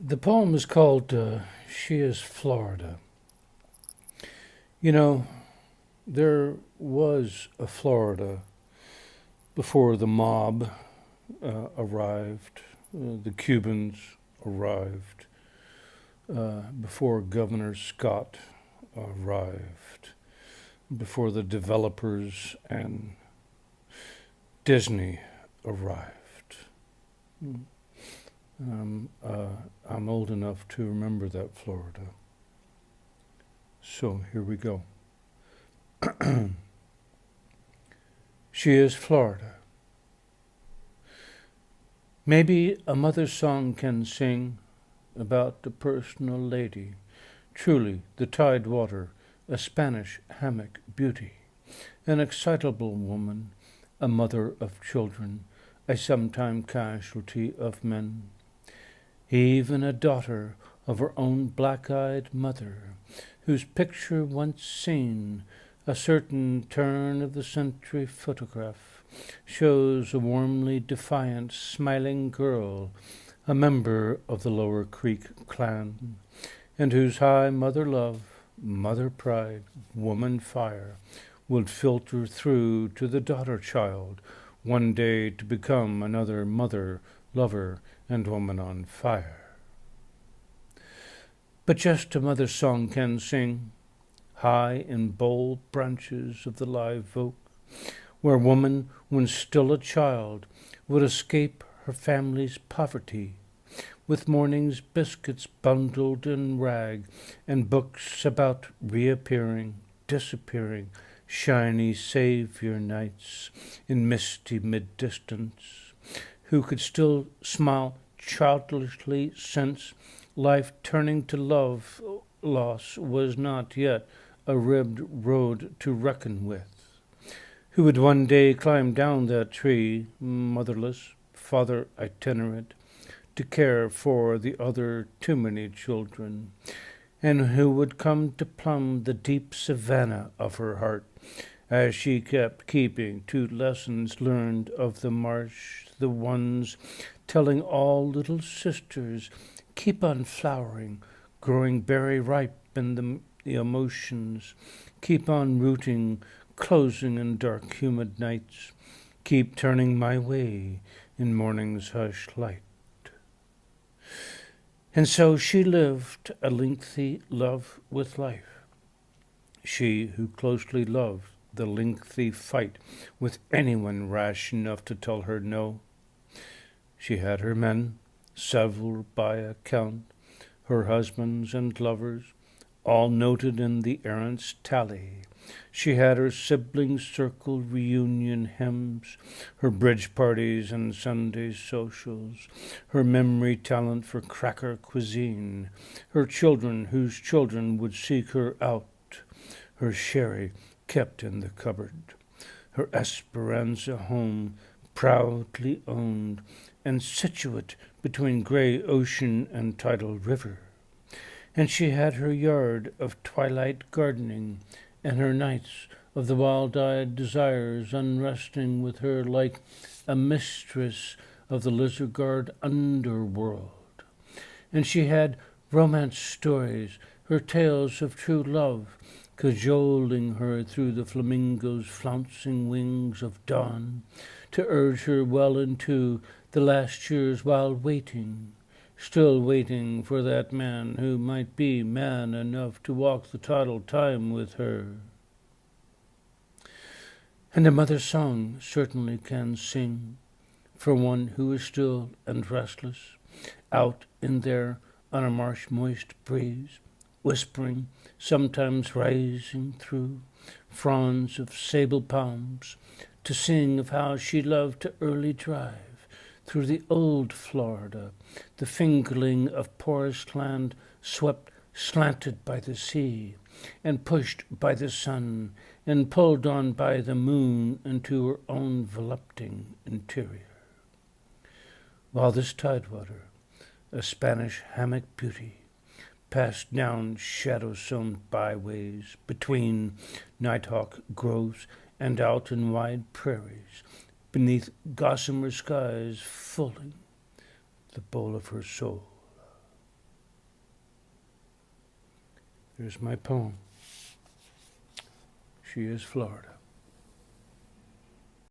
The poem is called She is Florida. You know, there was a Florida before the mob arrived, the Cubans arrived, before Governor Scott arrived, before the developers and Disney arrived. I'm old enough to remember that Florida. So here we go. She is Florida. Maybe a mother's song can sing about the personal lady, truly the tidewater, a Spanish hammock beauty, an excitable woman, a mother of children, a sometime casualty of men, even a daughter of her own black-eyed mother, whose picture once seen, a certain turn of the century photograph, shows a warmly defiant, smiling girl, a member of the Lower Creek clan, and whose high mother love, mother pride, woman fire, would filter through to the daughter child, one day to become another mother, lover, and woman on fire. But just a mother's song can sing, high in bold branches of the live oak, where woman, when still a child, would escape her family's poverty, with morning's biscuits bundled in rag, and books about reappearing, disappearing, shiny savior nights in misty mid-distance, who could still smile childishly since life turning to love loss was not yet a ribbed road to reckon with, who would one day climb down that tree, motherless, father itinerant, to care for the other too many children, and who would come to plumb the deep savanna of her heart, as she kept keeping to lessons learned of the marsh, the ones telling all little sisters, keep on flowering, growing berry ripe in the emotions, keep on rooting, closing in dark humid nights, keep turning my way in morning's hushed light. And so she lived a lengthy love with life, she who closely loved the lengthy fight with anyone rash enough to tell her no. She had her men, several by account, her husbands and lovers, all noted in the errant's tally. She had her siblings' circle reunion hymns, her bridge parties and Sunday socials, her memory talent for cracker cuisine, her children whose children would seek her out, her sherry kept in the cupboard, her Esperanza home proudly owned and situate between gray ocean and tidal river. And she had her yard of twilight gardening, and her nights of the wild-eyed desires unresting with her like a mistress of the lizard-guard underworld. And she had romance stories, her tales of true love, cajoling her through the flamingo's flouncing wings of dawn, to urge her well into the last years while waiting, still waiting for that man who might be man enough to walk the tidal time with her. And a mother's song certainly can sing for one who is still and restless, out in there on a marsh moist breeze, whispering, sometimes rising through fronds of sable palms, to sing of how she loved to early drive through the old Florida, the fingering of porous land swept slanted by the sea, and pushed by the sun, and pulled on by the moon into her own volupting interior. While this tidewater, a Spanish hammock beauty, passed down shadow-sown byways between nighthawk groves and out in wide prairies, beneath gossamer skies fulling the bowl of her soul. Here's my poem. She is Florida.